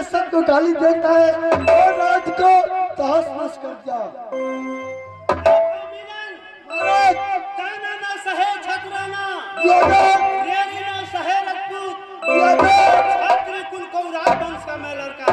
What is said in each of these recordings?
सबको गाली देता है और राज को तहस नहस कर दिया। महाराज काना ना सहे छतराना रेरी ना सहे रजपूत छात्र कुल कौराव वंश का मैं लड़का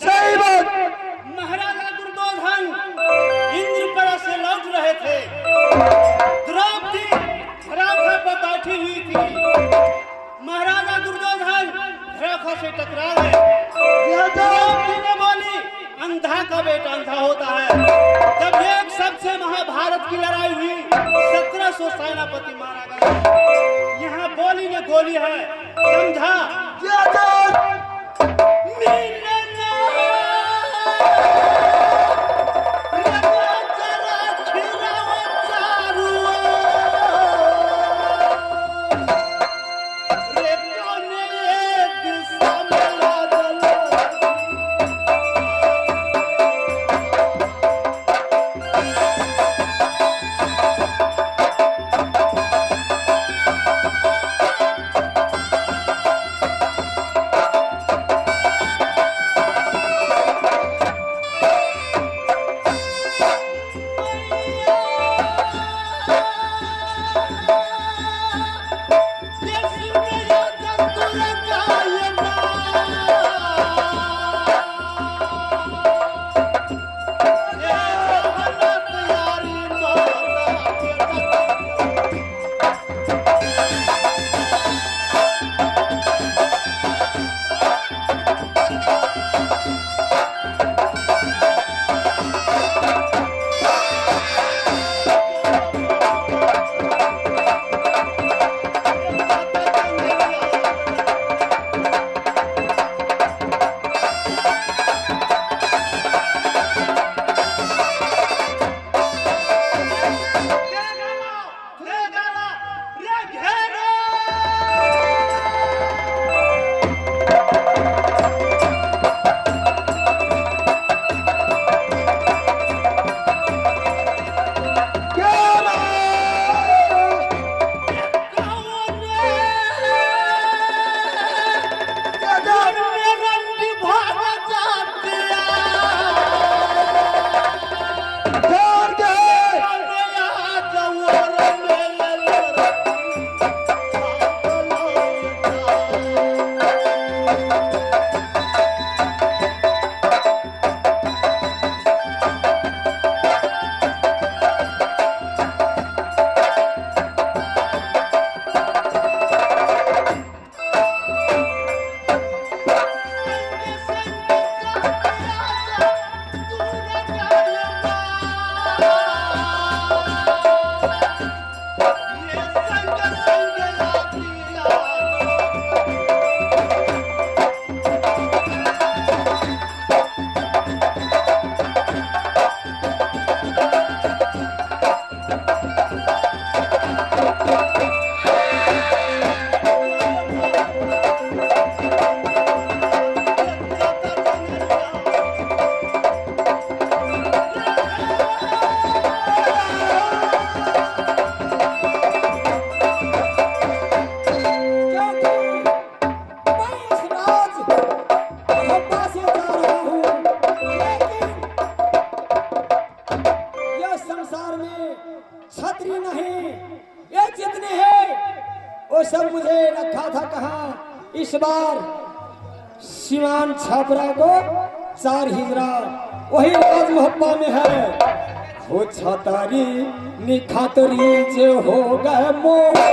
सही बात। महाराजा दुर्योधन इंद्रप्रस्थ से लौट रहे थे। द्रौपदी धराखा पर बैठी हुई थी। महाराजा दुर्योधन धराखा से टकरा गए। द्रौपदी ने बोली अंधा का बेटा अंधा होता है। जब एक सबसे महाभारत की लड़ाई हुई 1700 सेनापति मारा गया। यहाँ बोली में गोली है समझा। इस बार सिवान छापरा को 4 हिजरा वही राज मोहब्बा में है। हो छतारी निखातरी जे हो गए मोह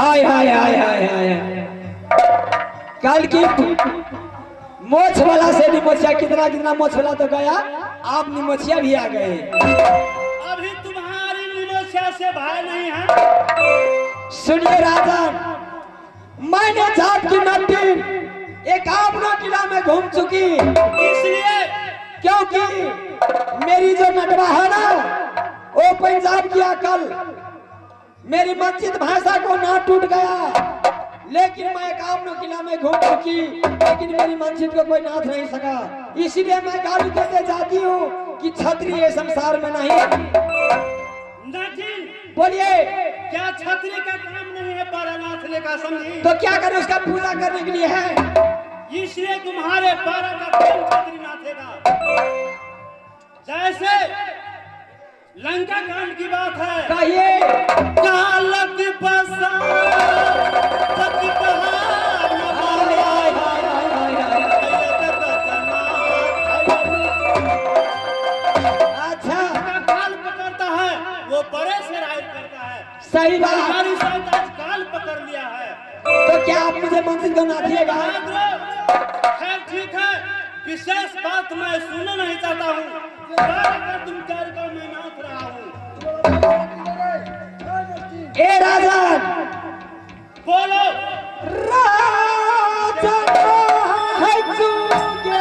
हाय हाय हाय हाय हाय। कल की मोछ वाला से निमोचिया कितना कितना मोछ वाला तो गया, आप निमोचिया भी आ गए। अभी तुम्हारी निमोचिया से भय नहीं है। सुनिए राजन, मैंने जाट की नट्टी एक आपना किला में घूम चुकी, इसलिए क्योंकि मेरी जो नटवा है ना वो पंजाब की अकल मेरी मंचित भाषा को ना टूट गया, लेकिन मैं एकावनो किला में घूम चुकी, लेकिन मेरी मंचित को कोई नाथ नहीं सका। इसीलिए मैं गाली देते जाती हूँ कि क्षत्रिय संसार में नहीं। बोलिए, क्या क्षत्रिय का काम नहीं है पारा नाथने का, समझी? तो क्या करें, उसका पूजा करने के लिए है। इसलिए तुम्हारे पारा का काम क्षत्रिय नाथेगा। जैसे लंका कांड की बात है, कहिए। कालक बसा पति बहार न हाय हाय हाय हाय हाय। अच्छा, काल पकड़ता है वो बड़े से राय करता है। सही बात। हमारी संत आज काल पकड़ लिया है, तो क्या आप मुझे मंदिर को नाथिएगा? खैर ठीक है, विशेष बात मैं सुनना नहीं चाहता हूँ। तुम कार्यक्रम में नाच रहा हूँ। ए राजन, बोलो। राजन है चूके।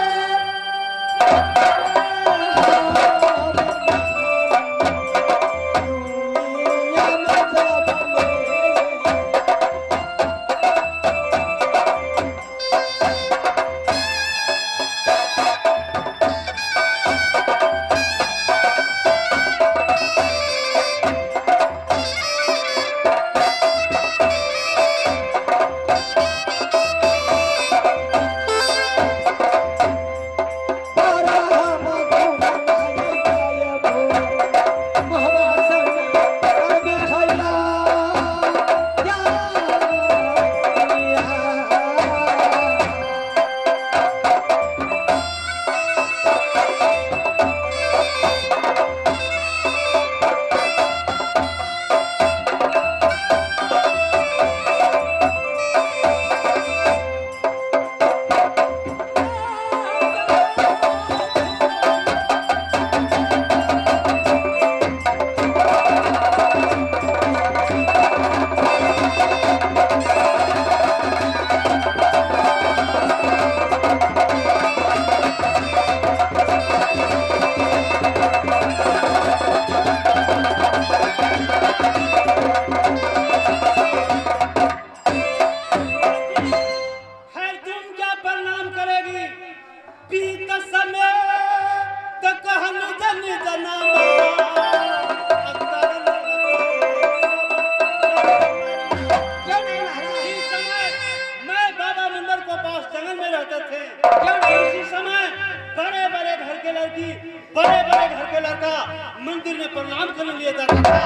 मंदिर में प्रणाम करने लिए जाता था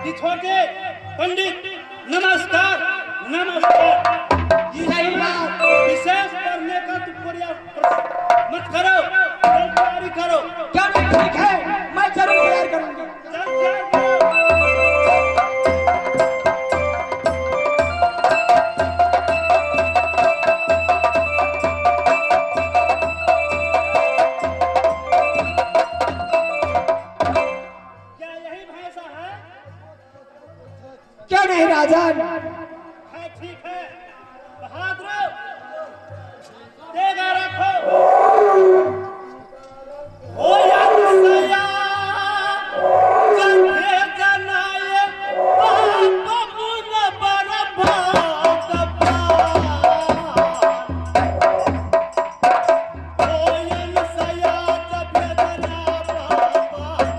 कि छोटे पंडित नमस्कार नमस्कार। विशेष करने का तुम प्रयास मत करो, तैयारी करो। क्या नहीं, ठीक है, मैं जरूर तैयार करूंगी। क्या नहीं राजन, है ठीक है, बहादुर देगा रखो। ओ यार सया जंगे जनाए बाप मुन बरबाद ओ यार सया जंगे जना बाप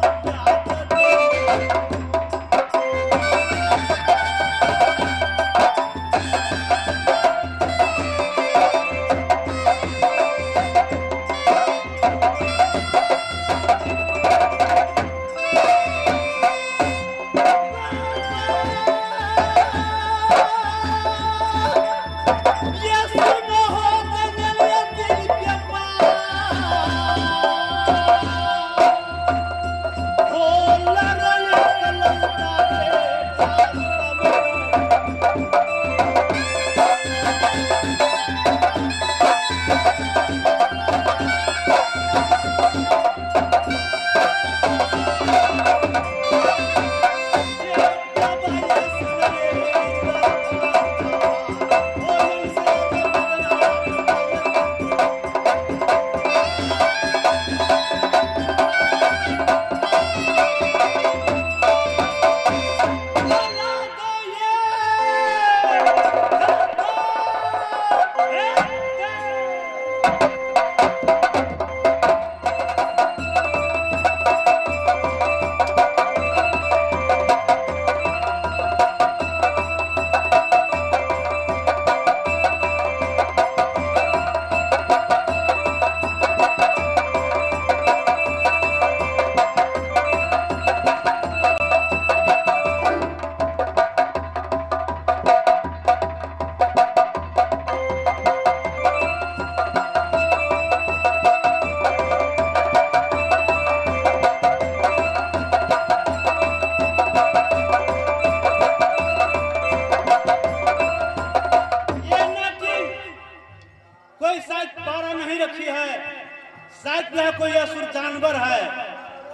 लगता है कोई असुर जानवर है।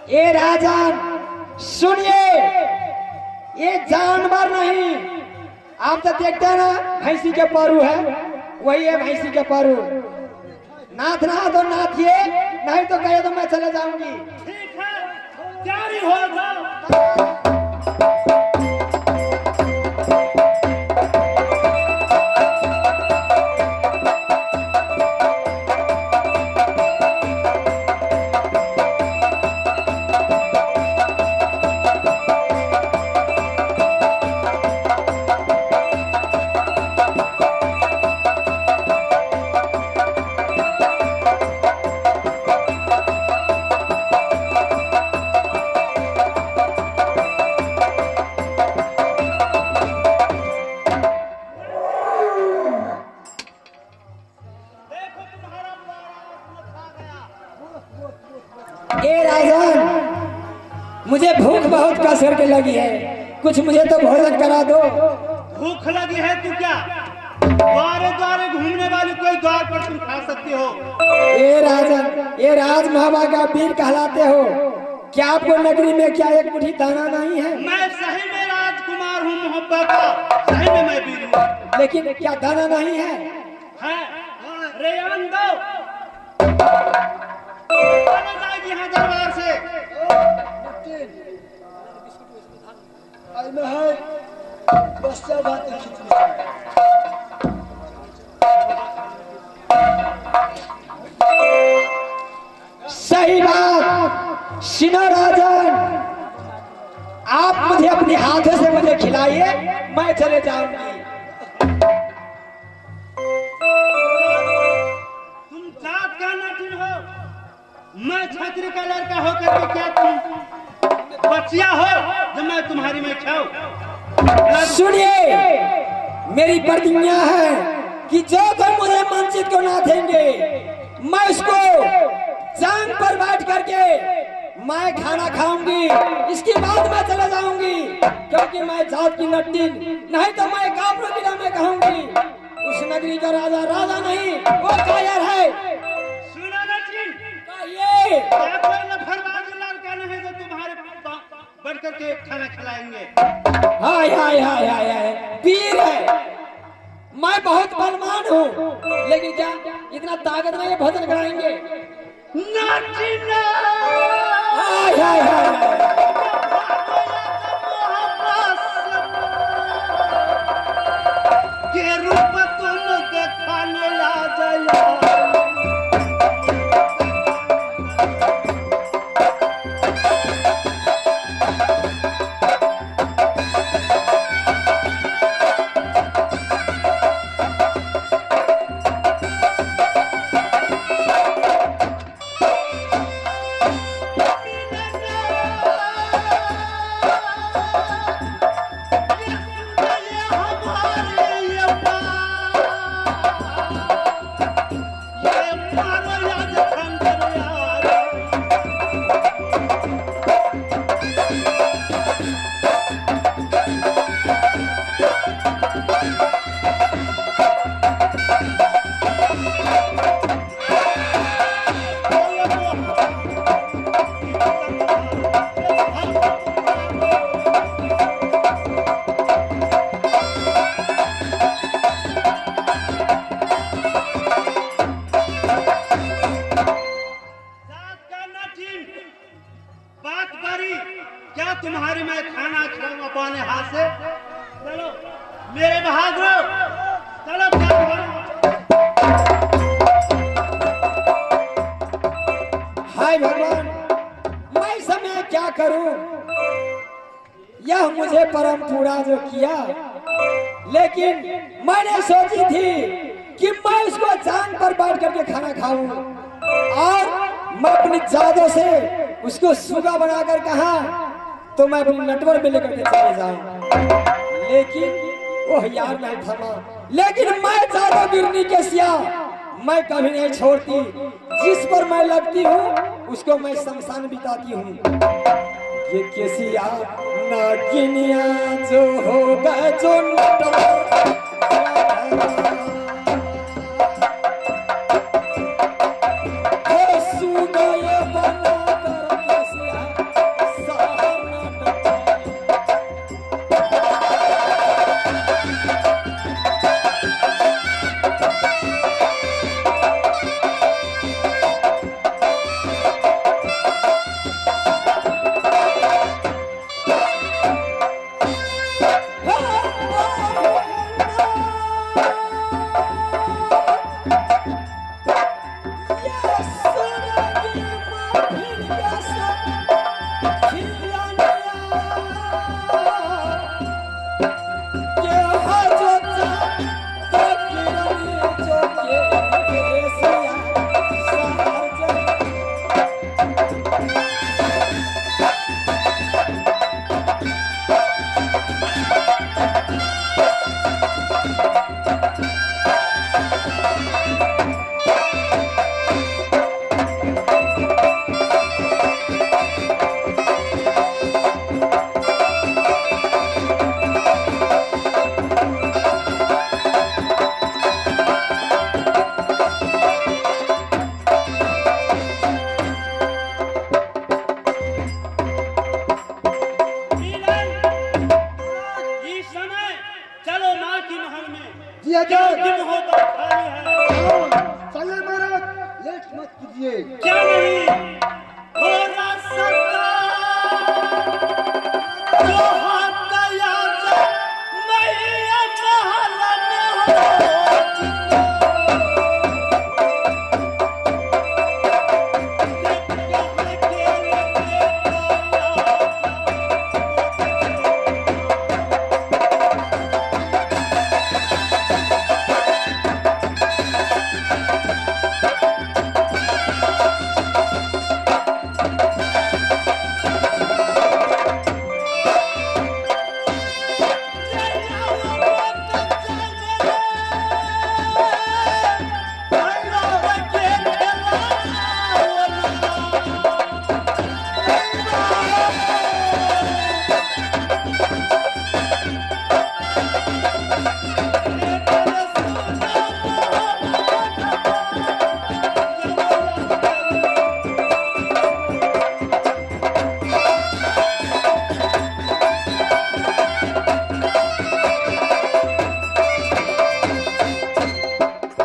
ये राजन सुनिए, ये जानवर नहीं, आप तो देखते हैं ना भैंसी के पारू है, वही है भैंसी के पारू। नाथ ना तो नाथिए, नहीं तो कहे तो मैं चले जाऊंगी। ठीक है, जारी हो जाओ। ए राजन, मुझे भूख बहुत कस करके लगी है, कुछ मुझे तो भोजन करा दो। भूख लगी है तू क्या द्वारे द्वारे घूमने वाली कोई द्वार पर तुम खा सकती हो। ए राजन, ये राजमहाबा का वीर कहलाते हो, क्या आपको नगरी में क्या एक मुट्ठी दाना नहीं है? मैं सही में राजकुमार हूँ मोहब्बत का, सही में मैं वीर हूँ, लेकिन क्या दाना नहीं है? रेयान दो जाएगी यहाँ दरबार से। बच्चा बातें खींचने सही बात। सुनो राजन, आप मुझे अपने हाथों से मुझे खिलाइए, मैं चले जाऊंगी। तुम जात का नाटिन हो, मैं छात्री का लड़का होकर के क्या तुम बच्चिया हो जो मैं तुम्हारी में खाऊं? सुनिए, मेरी प्रतिज्ञा है कि जो तुम मुझे मंचित को ना देंगे, मैं उसको जांग पर बैठ करके मैं खाना खाऊंगी। इसके बाद मैं चले जाऊंगी, क्योंकि मैं जात की नट्टी नहीं तो मैं काबरों की में कहूंगी उस नगरी का राजा राजा नहीं, वो कायर है। सुनो नटीन, ये क्या कोई लफड़बाज लड़का नहीं जो तुम्हारे बढ़ करके खाना खिलाएंगे? हाय हाय हाय हाय हाय, वीर है, मैं बहुत बलवान हूँ, लेकिन क्या इतना ताकत नहीं है भोजन कराएंगे? नटीन हाय हाय हाय, के रूप तुम दिखाने ला जाया। क्या तुम्हारी मैं खाना खिलाऊं अपने हाथ से? चलो मेरे बहादुर, चलो हाय भगवान, मैं समय क्या करूं? यह मुझे परम पूरा जो किया, लेकिन मैंने सोची थी कि मैं उसको चांद पर बैठ करके खाना खाऊं और मैं अपनी जादू से उसको सुगा बनाकर कहा तो मैं अपनी नटवर में लेकर के चले जाऊं, लेकिन वो यार नहीं थमा। लेकिन मैं जादू गिरनी के सिया मैं कभी नहीं छोड़ती, जिस पर मैं लगती हूँ उसको मैं शमशान बिताती हूँ। ये केसिया नागिनिया जो होगा जो नटवर हो सुगा क्या नहीं हो ना सकता जो हाथ याद नहीं महल में